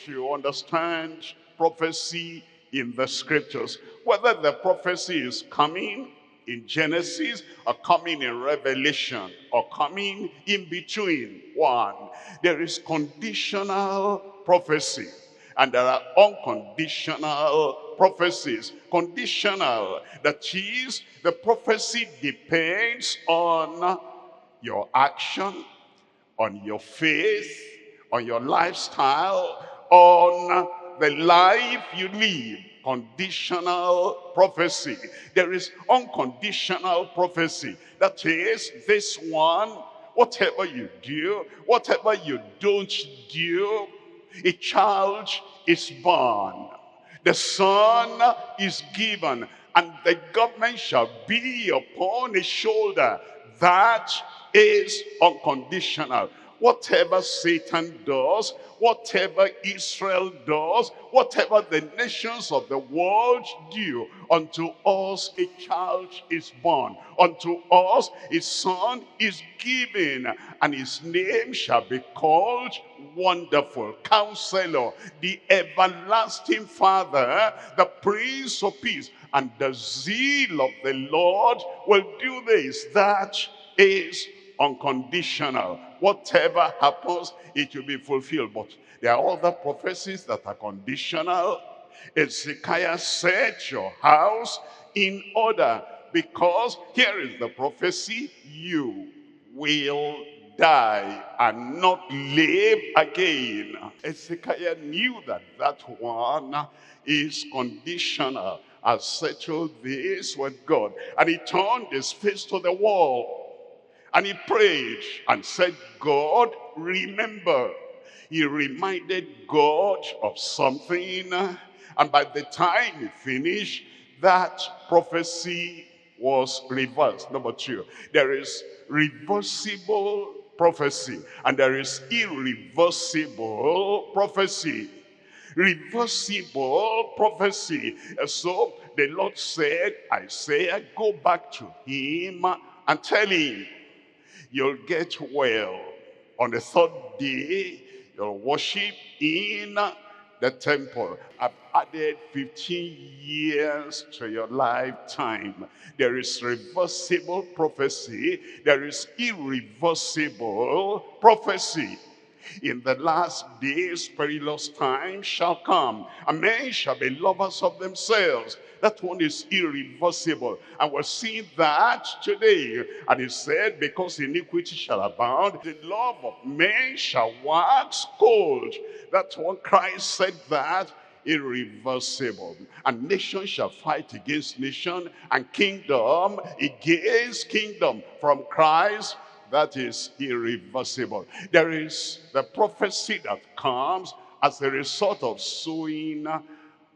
to understand prophecy in the scriptures, whether the prophecy is coming in Genesis or coming in Revelation or coming in between one. There is conditional prophecy and there are unconditional prophecies. Conditional, that is, the prophecy depends on your action, on your faith, on your lifestyle, on the life you live. Conditional prophecy. There is unconditional prophecy. That is, this one, whatever you do, whatever you don't do, a child is born, the son is given, and the government shall be upon his shoulder. That is unconditional. Whatever Satan does, whatever Israel does, whatever the nations of the world do, unto us a child is born, unto us a son is given, and his name shall be called Wonderful Counselor, the Everlasting Father, the Prince of Peace. And the zeal of the Lord will do this. That is unconditional. Whatever happens, it will be fulfilled. But there are other prophecies that are conditional. Ezekiel, set your house in order, because here is the prophecy: you will die and not live again. Ezekiel knew that that one is conditional. I settled this with God. And he turned his face to the wall and he prayed and said, God, remember. He reminded God of something, and by the time he finished, that prophecy was reversed. Number two, there is reversible prophecy and there is irreversible prophecy. Reversible prophecy. So the Lord said, Isaiah, go back to him and tell him, you'll get well. On the third day, you'll worship in the temple. I've added 15 years to your lifetime. There is reversible prophecy. There is irreversible prophecy. In the last days, perilous times shall come, and men shall be lovers of themselves. That one is irreversible, and we're seeing that today. And he said, because iniquity shall abound, the love of men shall wax cold. That's what Christ said, that irreversible. And nation shall fight against nation, and kingdom against kingdom. From Christ, that is irreversible. There is the prophecy that comes as a result of sowing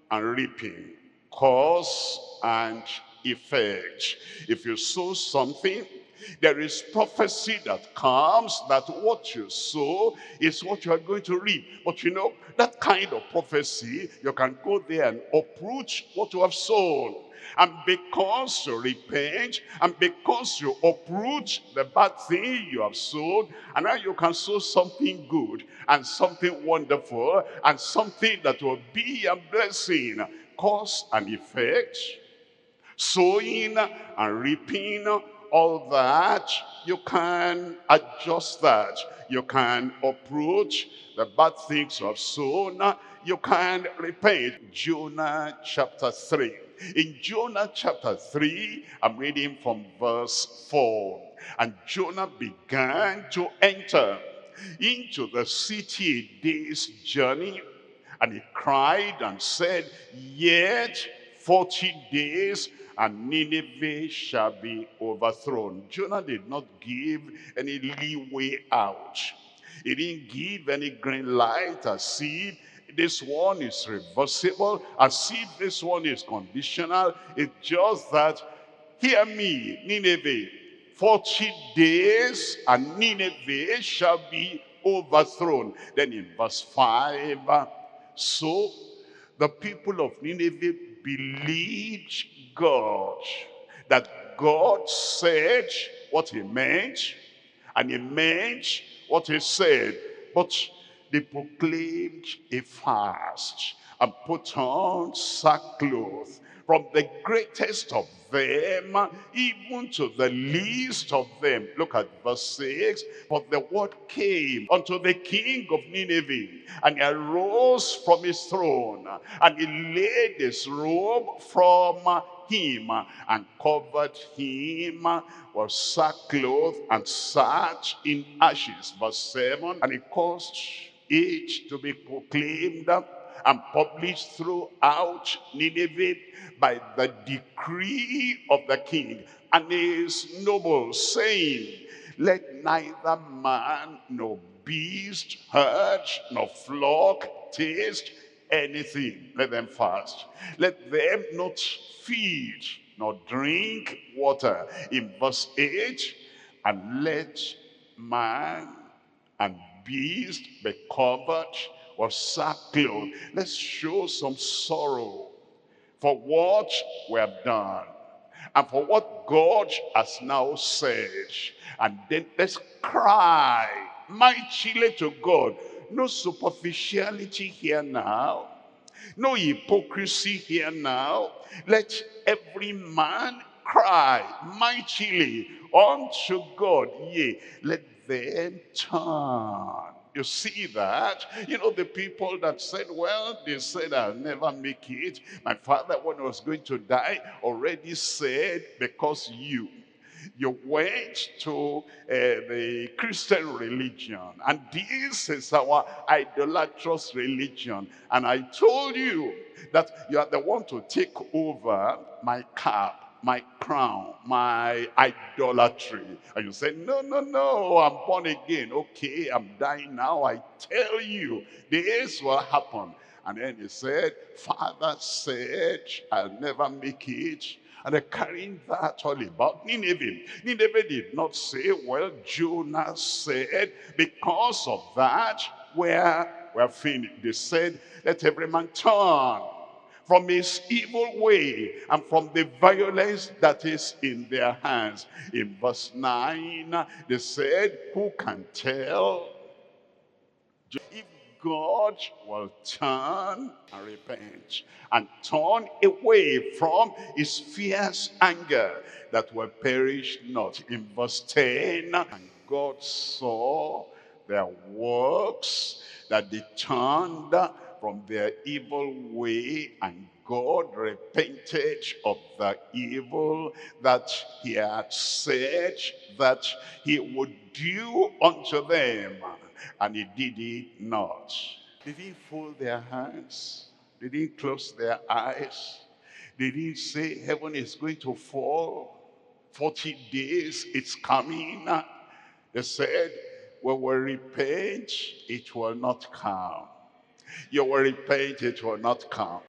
and reaping, cause and effect. If you sow something, there is prophecy that comes that what you sow is what you are going to reap. But you know, that kind of prophecy, you can go there and uproot what you have sown. And because you repent, and because you uproot the bad thing you have sown, and now you can sow something good, and something wonderful, and something that will be a blessing. Cause and effect, sowing and reaping, all that, you can adjust that. You can uproot the bad things you have sown. You can repent. Jonah chapter 3. In Jonah chapter 3, I'm reading from verse 4. And Jonah began to enter into the city a day's journey, and he cried and said, yet 40 days, and Nineveh shall be overthrown. Jonah did not give any leeway out. He didn't give any green light as if this one is reversible, as if this one is conditional. It's just that, hear me, Nineveh, 40 days and Nineveh shall be overthrown. Then in verse 5, so the people of Nineveh believed God, that God said what he meant, and he meant what he said. But they proclaimed a fast and put on sackcloth, from the greatest of them even to the least of them. Look at verse 6. For the word came unto the king of Nineveh, and he arose from his throne, and he laid his robe from him, and covered him with sackcloth, and sat in ashes. Verse 7. And he caused it to be proclaimed and published throughout Nineveh by the decree of the king and his nobles, saying, let neither man nor beast, herd nor flock taste anything. Let them fast. Let them not feed nor drink water. In verse 8, and let man and beast be covered with sackcloth. Let's show some sorrow for what we have done and for what God has now said. And then let's cry mightily to God. No superficiality here now. No hypocrisy here now. Let every man cry mightily unto God. Yea, let them turn. You see that? You know, the people that said, well, they said, I'll never make it. My father, when he was going to die, already said, because you went to the Christian religion, and this is our idolatrous religion, and I told you that you are the one to take over my cap, my crown, my idolatry. And you say, no, no, no, I'm born again. Okay, I'm dying now. I tell you, this will happen. And then he said, Father said, I'll never make it. And they're carrying that all about Nineveh. Nineveh did not say, well, Jonah said, because of that, we're finished. They said, let every man turn from his evil way and from the violence that is in their hands. In verse 9, they said, who can tell if God will turn and repent and turn away from his fierce anger, that will perish not? In verse 10, and God saw their works, that they turned from their evil way, and God repented of the evil that he had said that he would do unto them, and he did it not. They didn't fold their hands. They didn't close their eyes. They didn't say heaven is going to fall. 40 days, it's coming. They said, when we repent, it will not come. You will repent, it will not come.